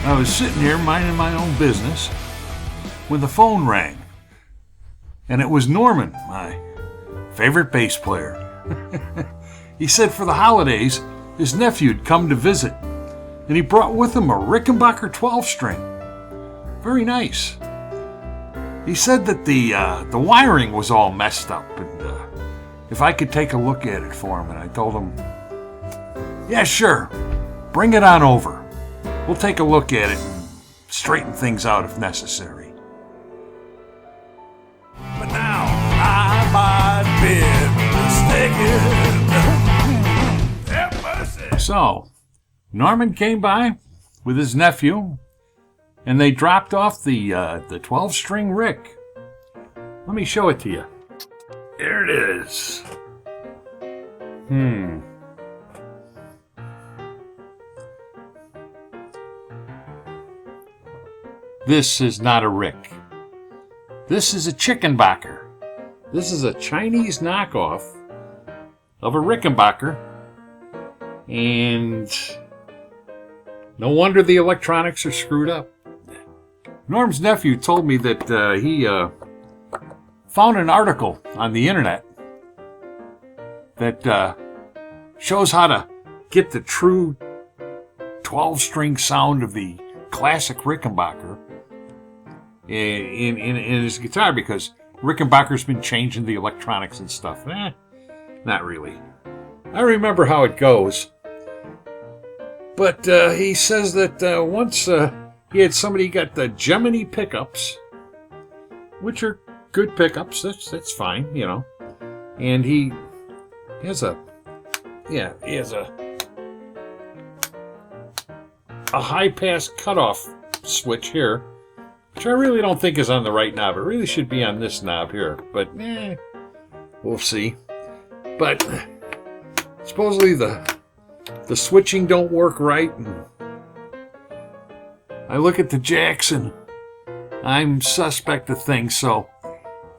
I was sitting here minding my own business when the phone rang. And it was Norman, my favorite bass player. He said for the holidays, his nephew'd come to visit, and he brought with him a Rickenbacker 12-string. Very nice. He said that the wiring was all messed up, and if I could take a look at it for him, and I told him, yeah, sure, bring it on over. We'll take a look at it and straighten things out if necessary. But now I might be mistaken. So, Norman came by with his nephew, and they dropped off the 12-string Rick. Let me show it to you. Here it is. This is not a Rick. This is a Chickenbacker. This is a Chinese knockoff of a Rickenbacker. And no wonder the electronics are screwed up. Norm's nephew told me that he found an article on the internet that shows how to get the true 12-string sound of the classic Rickenbacker in his guitar, because Rickenbacker's been changing the electronics and stuff. Not really. I remember how it goes. But he says that once he had somebody got the Gemini pickups, which are good pickups. That's fine, you know. And he has a high pass cutoff switch here, which I really don't think is on the right knob. It really should be on this knob here, but we'll see. But supposedly the switching don't work right, and I look at the jacks and I'm suspect of things. So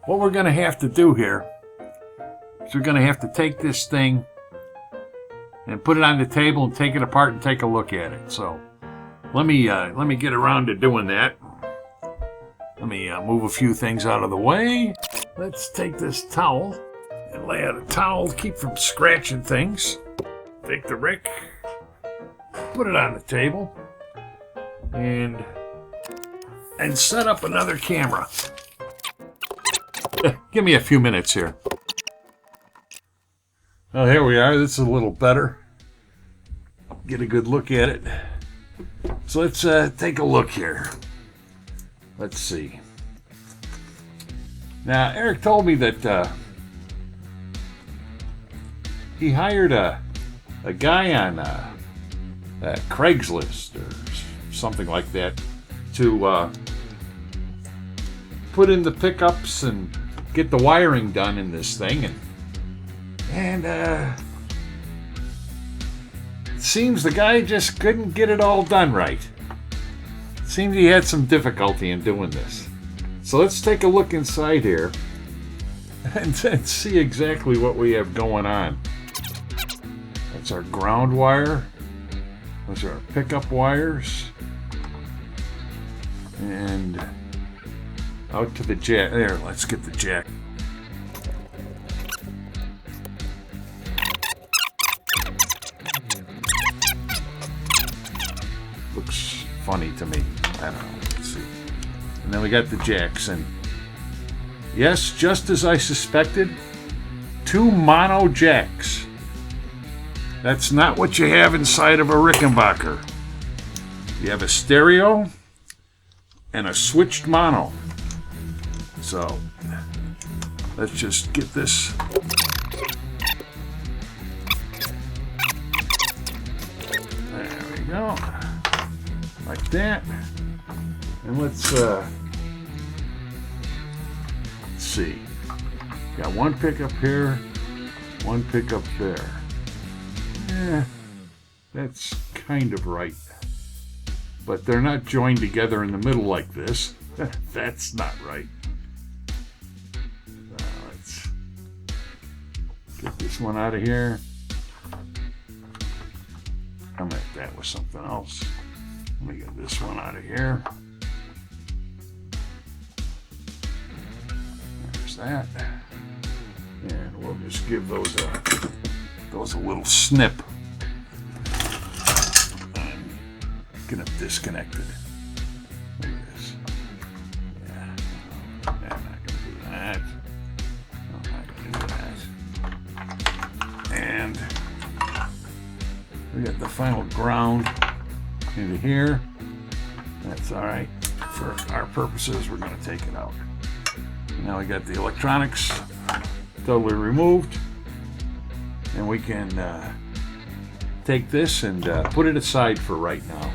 what we're going to have to do here is we're going to have to take this thing and put it on the table and take it apart and take a look at it. So let me get around to doing that. Let me move a few things out of the way. Let's take this towel and lay out a towel to keep from scratching things. Take the Rick, put it on the table, and set up another camera. Give me a few minutes here. Well, here we are. This is a little better. Get a good look at it. So let's take a look here. Let's see. Now, Eric told me that he hired a guy on Craigslist or something like that to put in the pickups and get the wiring done in this thing, and it seems the guy just couldn't get it all done right. It seems he had some difficulty in doing this. So let's take a look inside here and see exactly what we have going on. That's our ground wire. Those are our pickup wires. And out to the jack. There, let's get the jack. Looks funny to me. I don't know. Let's see. And then we got the jacks. And yes, just as I suspected, 2 mono jacks. That's not what you have inside of a Rickenbacker. You have a stereo and a switched mono. So let's just get this. There we go. Like that. And let's see. Got one pickup here, one pickup there. That's kind of right. But they're not joined together in the middle like this. That's not right. Let's get this one out of here. Come at that with something else. Let me get this one out of here. There's that. And we'll just give those a little snip. And get them disconnected. Look at this. Yeah. I'm not going to do that. I'm not going to do that. And we got the final ground into here. That's all right. For our purposes, we're going to take it out. Now we got the electronics totally removed. And we can take this and put it aside for right now.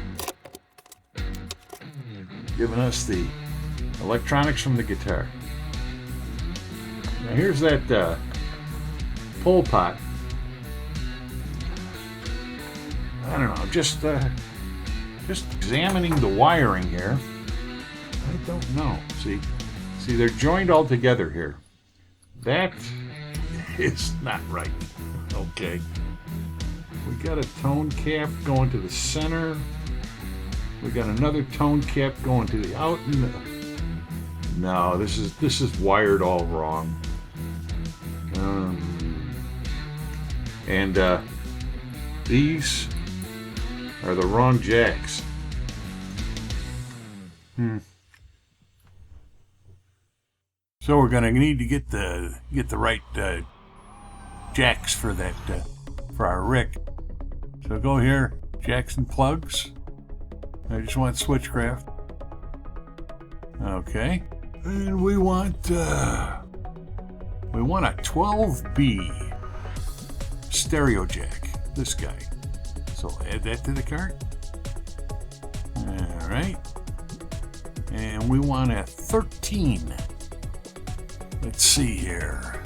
Giving us the electronics from the guitar. Now here's that pole pot. I don't know, just examining the wiring here. I don't know. See, they're joined all together here. That is not right. Okay. We got a tone cap going to the center. We got another tone cap going to the out. No, this is wired all wrong. And these are the wrong jacks. So we're gonna need to get the right jacks for that for our Rick. So go here, jacks and plugs. I just want switchcraft. Okay, and we want a 12B stereo jack. This guy. So add that to the cart. All right, and we want a 13. Let's see here.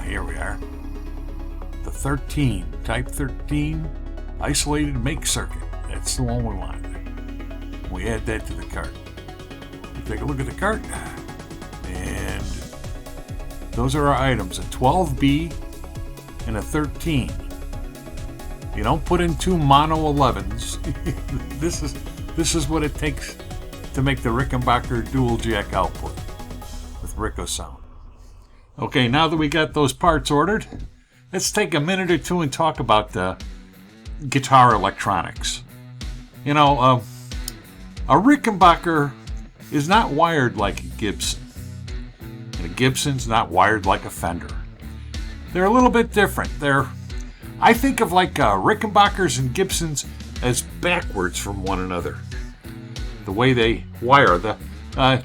Here we are. The 13, type 13, isolated make circuit. That's the one we want. We add that to the cart. We take a look at the cart, and those are our items: a 12B and a 13. You don't put in two mono 11s. This is what it takes to make the Rickenbacker dual jack output with Ricco sound. Okay, now that we got those parts ordered, let's take a minute or two and talk about guitar electronics. You know, a Rickenbacker is not wired like a Gibson, and a Gibson's not wired like a Fender. They're a little bit different. I think of like Rickenbackers and Gibsons as backwards from one another. The way they wire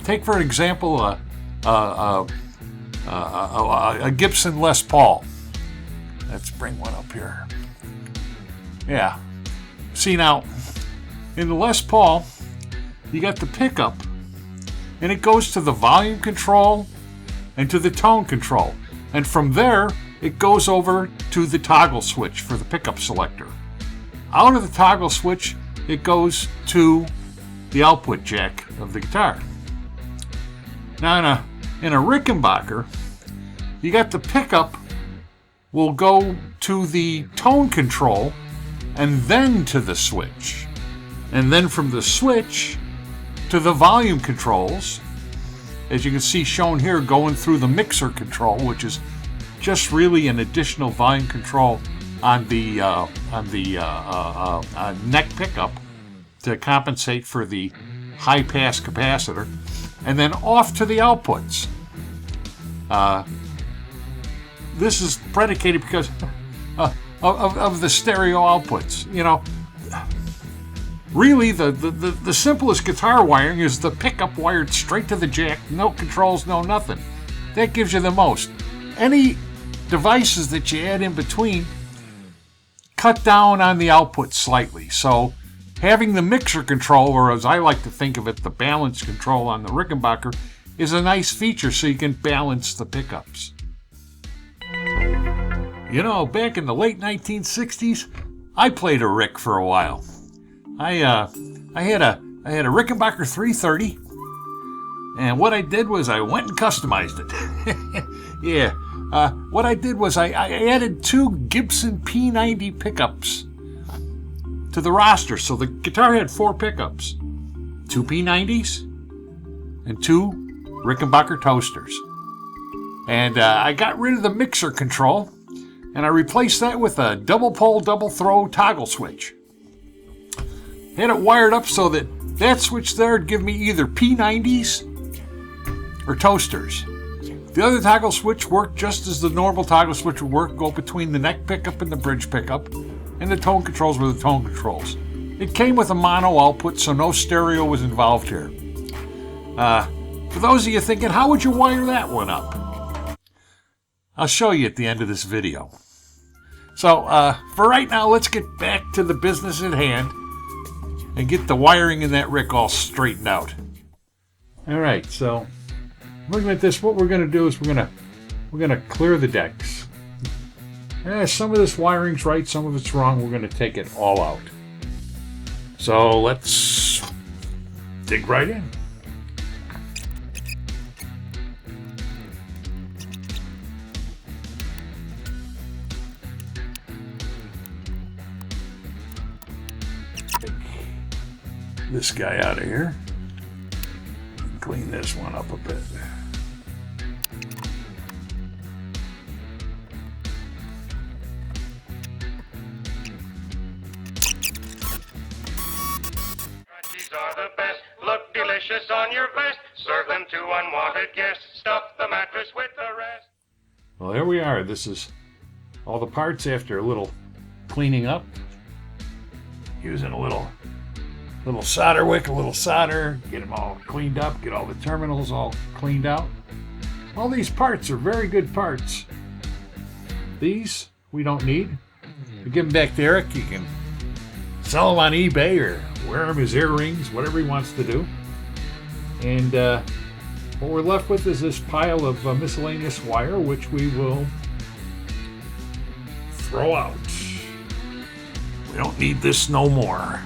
take for example a Gibson Les Paul. Let's bring one up here. Yeah. See now, in the Les Paul, you got the pickup, and it goes to the volume control and to the tone control, and from there it goes over to the toggle switch for the pickup selector. Out of the toggle switch, it goes to the output jack of the guitar. Now in a Rickenbacker, you got the pickup will go to the tone control and then to the switch. And then from the switch to the volume controls, as you can see shown here, going through the mixer control, which is just really an additional volume control on the neck pickup to compensate for the high pass capacitor, and then off to the outputs. This is predicated because of the stereo outputs. You know, really the simplest guitar wiring is the pickup wired straight to the jack, no controls, no nothing. That gives you the most. Any devices that you add in between cut down on the output slightly. So having the mixer control, or as I like to think of it, the balance control on the Rickenbacker, is a nice feature so you can balance the pickups. You know, back in the late 1960s, I played a Rick for a while. I had a Rickenbacker 330, and what I did was I went and customized it. Yeah, what I did was I added two Gibson P90 pickups to the roster. So the guitar had 4 pickups, 2 P90s and 2 Rickenbacker toasters. And I got rid of the mixer control, and I replaced that with a double pole, double throw toggle switch. Had it wired up so that switch there would give me either P90s or toasters. The other toggle switch worked just as the normal toggle switch would work, go between the neck pickup and the bridge pickup, and the tone controls were the tone controls. It came with a mono output, so no stereo was involved here. For those of you thinking, how would you wire that one up? I'll show you at the end of this video. So, for right now, let's get back to the business at hand and get the wiring in that Rick all straightened out. Alright, so looking at this, what we're going to do is we're going to clear the decks. Some of this wiring's right, some of it's wrong. We're going to take it all out. So let's dig right in. This guy out of here. Clean this one up a bit. Crunchies are the best. Look delicious on your vest. Serve them to unwanted guests. Stuff the mattress with the rest. Well, there we are. This is all the parts after a little cleaning up. Using a little solder wick, a little solder, get them all cleaned up, get all the terminals all cleaned out. All these parts are very good parts. These we don't need. We give them back to Eric. You can sell them on eBay or wear them as earrings, whatever he wants to do. And what we're left with is this pile of miscellaneous wire, which we will throw out. We don't need this no more.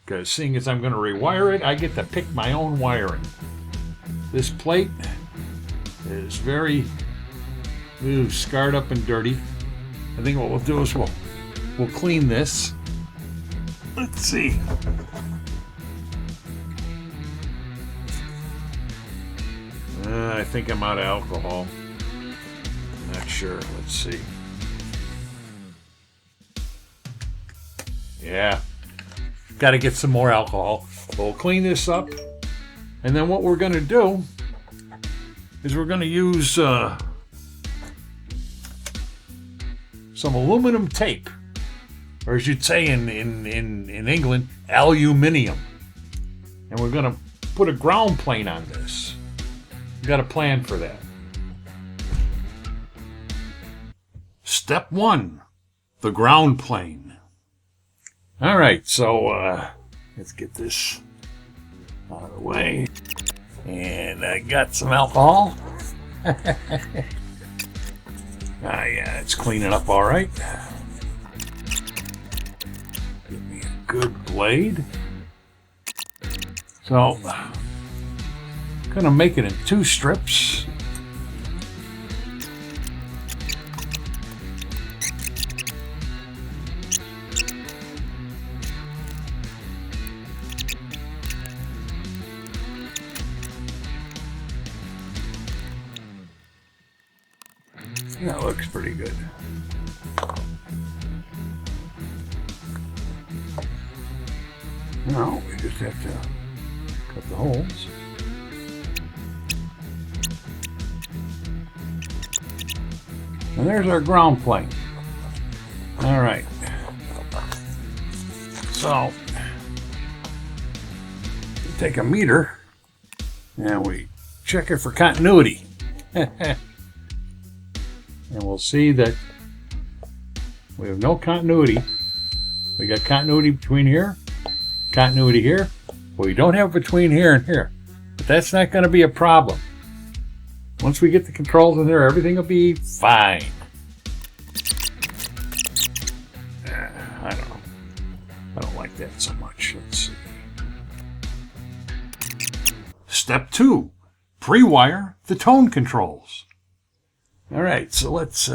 Because seeing as I'm going to rewire it, I get to pick my own wiring. This plate is very scarred up and dirty. I think what we'll do is we'll clean this. Let's see. I think I'm out of alcohol. Not sure. Let's see. Yeah. Got to get some more alcohol. We'll clean this up. And then what we're going to do is we're going to use some aluminum tape. Or as you'd say in England, aluminium. And we're going to put a ground plane on this. We've got a plan for that. Step 1, the ground plane. All right, so let's get this out of the way. And I got some alcohol. Yeah, it's cleaning up all right. Give me a good blade. So, I'm going to make it in 2 strips. That looks pretty good. Now we just have to cut the holes. And there's our ground plane. All right. So, we take a meter and we check it for continuity. And we'll see that we have no continuity. We got continuity between here, continuity here, but we don't have between here and here. But that's not going to be a problem. Once we get the controls in there, everything will be fine. I don't know. I don't like that so much. Let's see. Step 2, pre-wire the tone controls. All right, so let's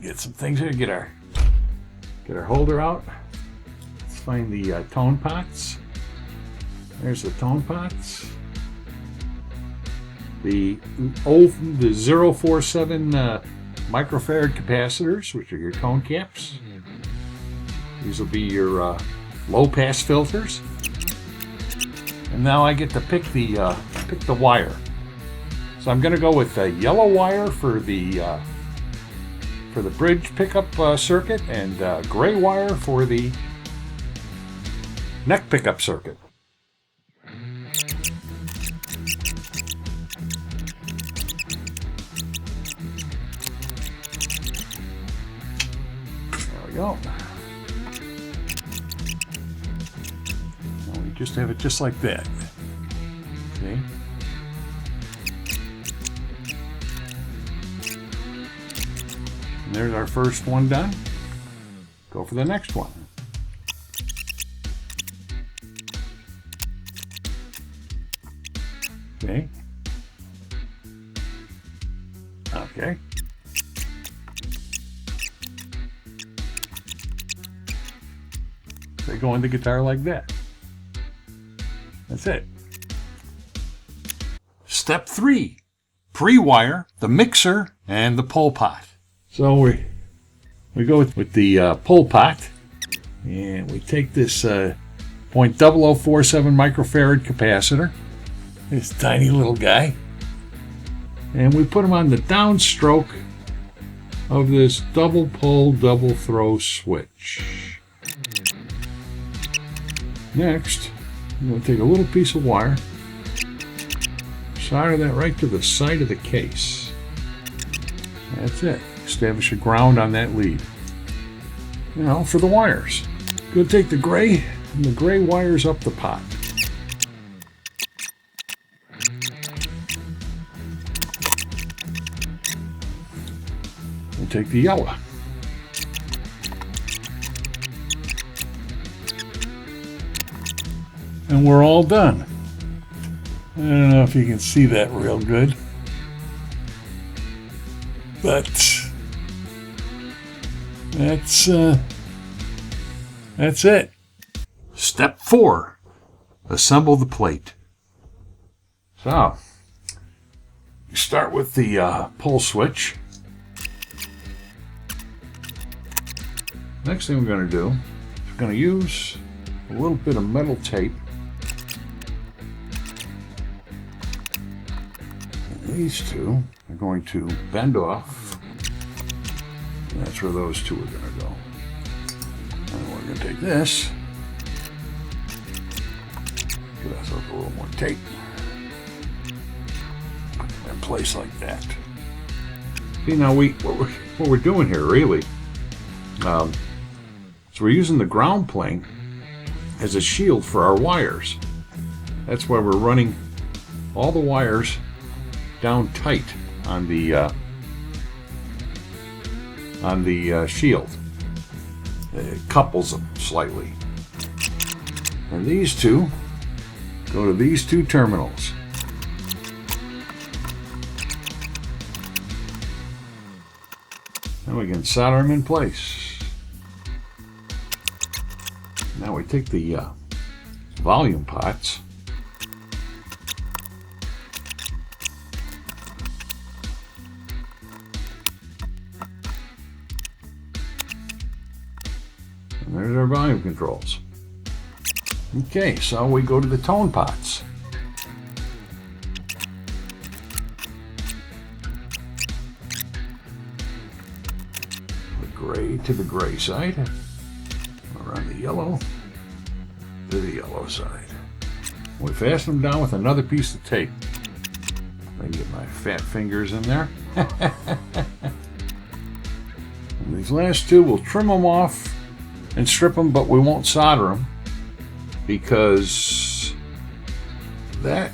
get some things here. Get our Get our holder out. Let's find the tone pots. There's the tone pots. The 047 microfarad capacitors, which are your tone caps. These will be your low pass filters. And now I get to pick the wire. So I'm going to go with a yellow wire for the bridge pickup circuit, and gray wire for the neck pickup circuit. There we go. Now we just have it just like that. See? And there's our first one done. Go for the next one. Okay. Okay. They go in the guitar like that. That's it. Step 3. Pre-wire the mixer and the pole pot. So we go with the pole pot, and we take this 0.0047 microfarad capacitor, this tiny little guy, and we put him on the downstroke of this double pole, double throw switch. Next, I'm going to take a little piece of wire, solder that right to the side of the case. That's it. Establish a ground on that lead. Now for the wires. Go take the gray and the gray wires up the pot. We'll take the yellow. And we're all done. I don't know if you can see that real good, but that's it. Step 4. Assemble the plate. So, you start with the pole switch. Next thing we're going to do is we're going to use a little bit of metal tape. And these two are going to bend off. And that's where those two are going to go. And we're going to take this, give ourselves a little more tape, put it in place like that. See, now what we're doing here really, so we're using the ground plane as a shield for our wires. That's why we're running all the wires down tight on the shield. It couples them slightly. And these two go to these two terminals. And we can solder them in place. Now we take the volume pots. And there's our volume controls. Okay, so we go to the tone pots. The gray to the gray side. Around the yellow to the yellow side. We fasten them down with another piece of tape. I can get my fat fingers in there. And these last two, we'll trim them off and strip them, but we won't solder them because that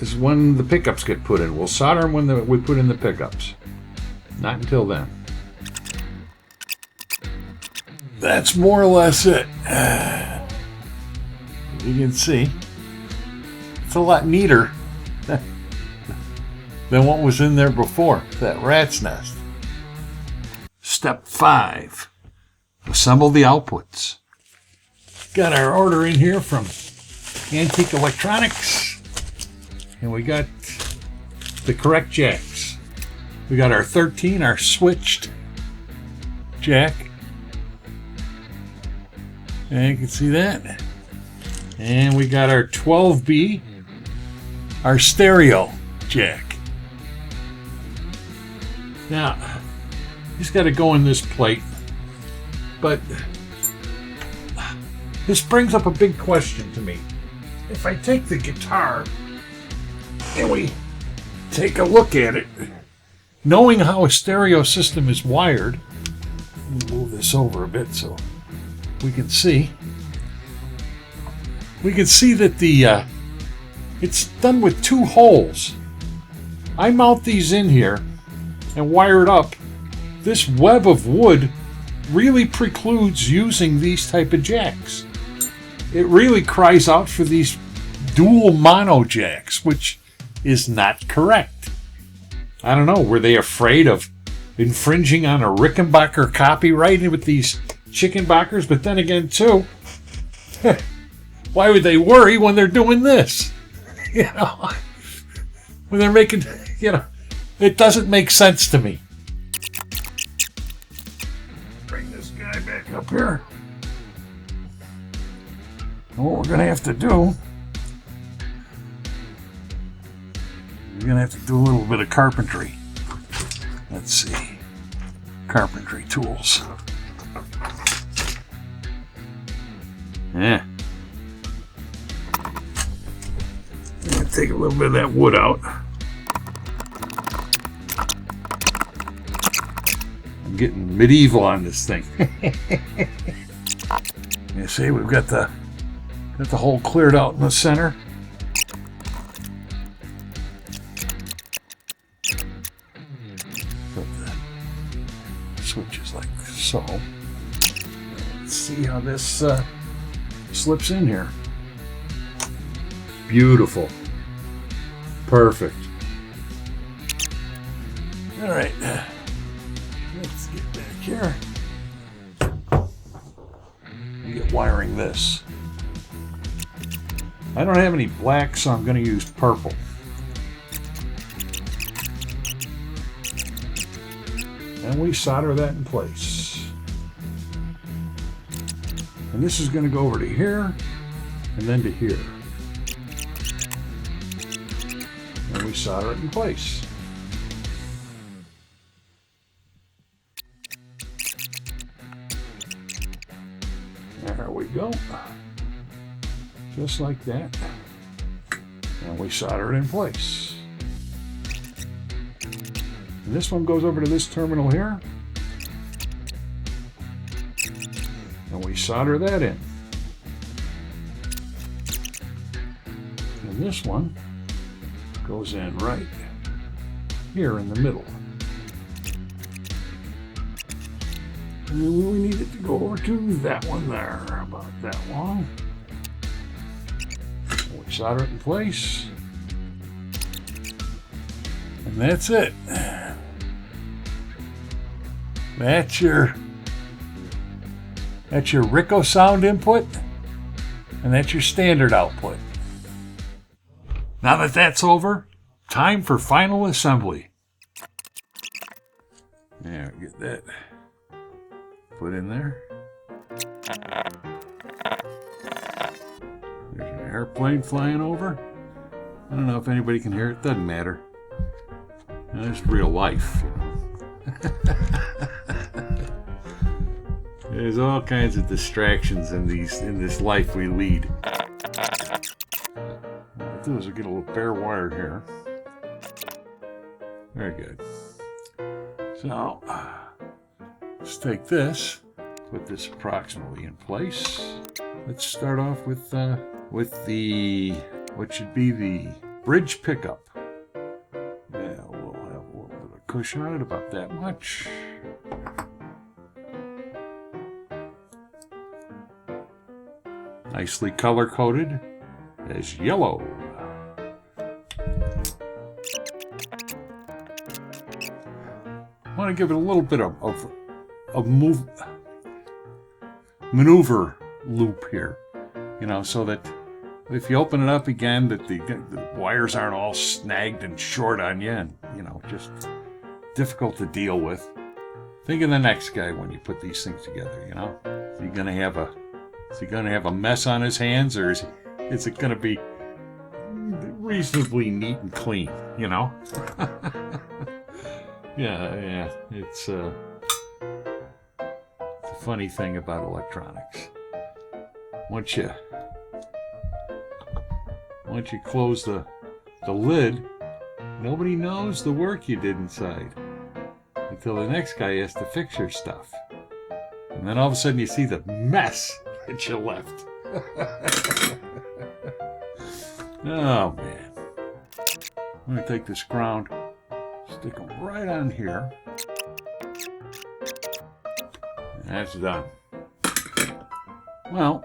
is when the pickups get put in. We'll solder them when we put in the pickups. Not until then. That's more or less it. You can see it's a lot neater than what was in there before, that rat's nest. Step 5. assemble the outputs. Got our order in here from Antique Electronics, and we got the correct jacks. We got our 13, our switched jack, and you can see that. And we got our 12B, our stereo jack. Now, he's got to go in this plate, but this brings up a big question to me. If I take the guitar and we take a look at it, knowing how a stereo system is wired, let me move this over a bit so we can see. We can see that the it's done with 2 holes. I mount these in here and wire it up. This web of wood really precludes using these type of jacks. It really cries out for these dual mono jacks, which is not correct. I don't know, were they afraid of infringing on a Rickenbacker copyright with these Chickenbackers? But then again, too, why would they worry when they're doing this? You know, when they're making, you know, it doesn't make sense to me. Bring this guy back up here. And what we're going to have to do, we're going to have to do a little bit of carpentry. Let's see. Carpentry tools. Yeah. I'm going to take a little bit of that wood out. I'm getting medieval on this thing. You see, we've got the hole cleared out in the center. Put the switches like so. Let's see how this slips in here. Beautiful. Perfect. All right. Let's get back here. Get wiring this. I don't have any black, so I'm going to use purple. And we solder that in place. And this is going to go over to here and then to here. And we solder it in place. There we go. Just like that. And we solder it in place. And this one goes over to this terminal here. And we solder that in. And this one goes in right here in the middle. And then we need it to go over to that one there, about that long. We solder it in place. And that's it. That's your Rico sound input, and that's your standard output. Now that that's over, time for final assembly. There, get that put in there. There's an airplane flying over. I don't know if anybody can hear it. Doesn't matter. It's real life. There's all kinds of distractions in this life we lead. What I'll do is I'll get a little bare wire here. Very good. So let's take this, put this approximately in place. Let's start off with the what should be the bridge pickup. Yeah, we'll have a little bit of cushion on it, about that much. Nicely color coded as yellow. I want to give it a little bit of move. maneuver loop here, you know, so that if you open it up again, that the wires aren't all snagged and short on you, and you know, just difficult to deal with. Think of the next guy when you put these things together. You know, is he gonna have a mess on his hands, or is it gonna be reasonably neat and clean? You know. Yeah, it's a funny thing about electronics. Once you close the lid, nobody knows the work you did inside until the next guy has to fix your stuff. And then all of a sudden you see the mess that you left. Oh man. I'm going to take this ground, stick them right on here. And that's done. Well,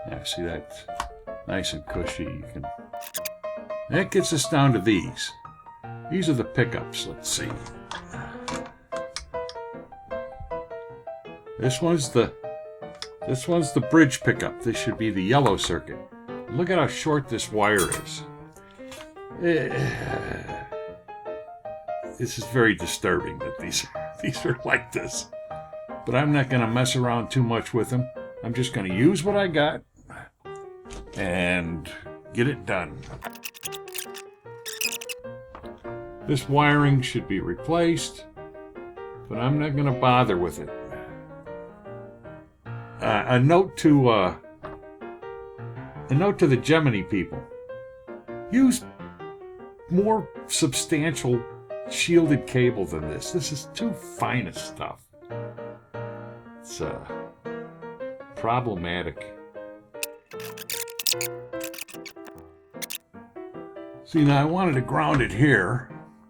yeah, see, that's nice and cushy. That gets us down to these. These are the pickups. Let's see. This one's the bridge pickup. This should be the yellow circuit. Look at how short this wire is. This is very disturbing that these are like this. But I'm not going to mess around too much with them. I'm just going to use what I got and get it done. This wiring should be replaced, but I'm not going to bother with it. A note to the Gemini people: use more substantial shielded cable than this. This is too fine a stuff. It's problematic. See, now I wanted to ground it here,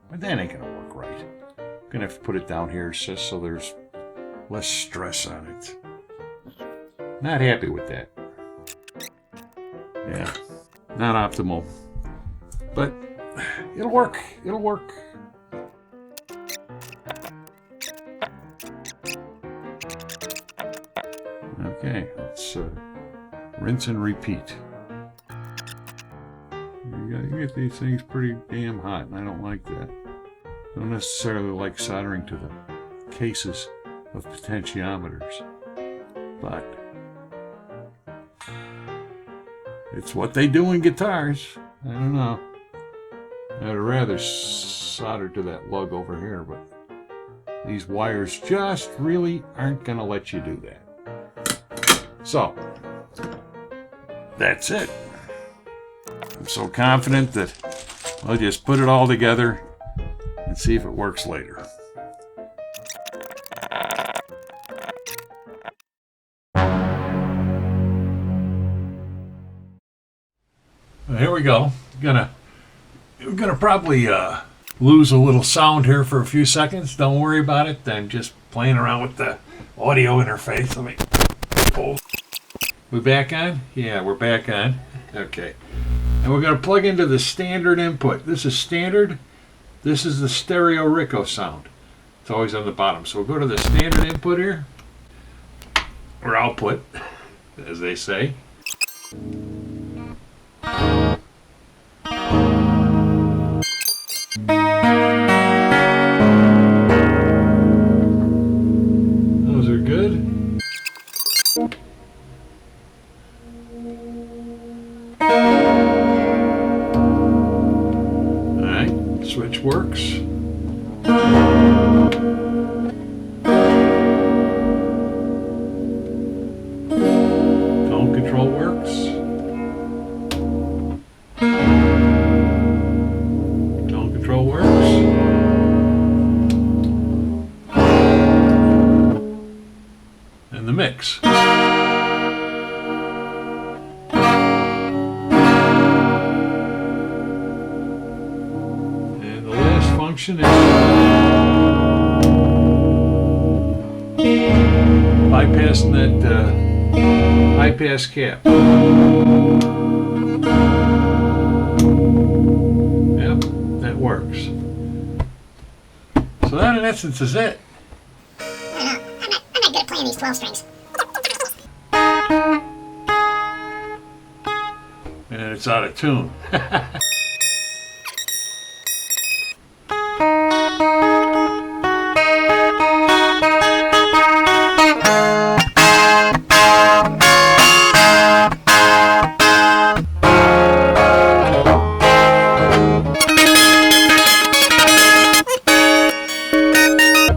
but that ain't gonna work right. I'm gonna have to put it down here just so there's less stress on it. Not happy with that. Yeah, not optimal. But it'll work. It'll work. Okay, let's rinse and repeat. You get these things pretty damn hot, and I don't like that. Don't necessarily like soldering to the cases of potentiometers, but it's what they do in guitars. I don't know. I'd rather solder to that lug over here, but these wires just really aren't going to let you do that. So, that's it. I'm so confident that I'll just put it all together and see if it works later. Here we go. We're gonna probably lose a little sound here for a few seconds. Don't worry about it. I'm just playing around with the audio interface. Let me pull. We back on? Yeah, we're back on. Okay. And we're gonna plug into the standard input. This is standard. This is the stereo Rico sound. It's always on the bottom. So we'll go to the standard input here, or output, as they say. Those are good. Alright, switch works. Tone control works. Tone control works. And the mix. And the last function is bypassing that high pass cap. Yep, that works. So that in essence is it. I'm not good at playing these 12 strings. And it's out of tune.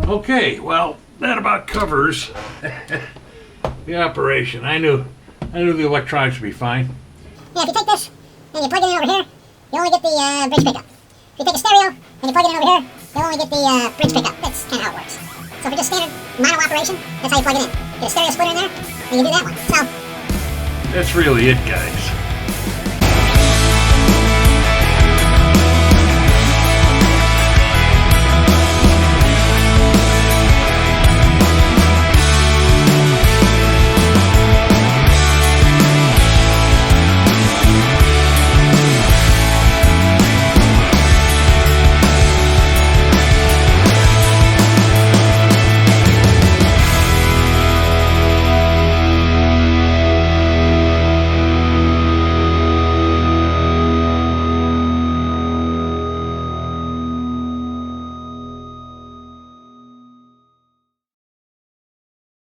Okay, well, that about covers the operation. I knew the electronics would be fine. Yeah, if you take this and you plug it in over here, you only get the bridge pickup. If you take a stereo and you plug it in over here, you'll only get the bridge pickup. That's kind of how it works. So for just standard mono operation, that's how you plug it in. Get a stereo splitter in there, and you do that one. So That's really it, guys.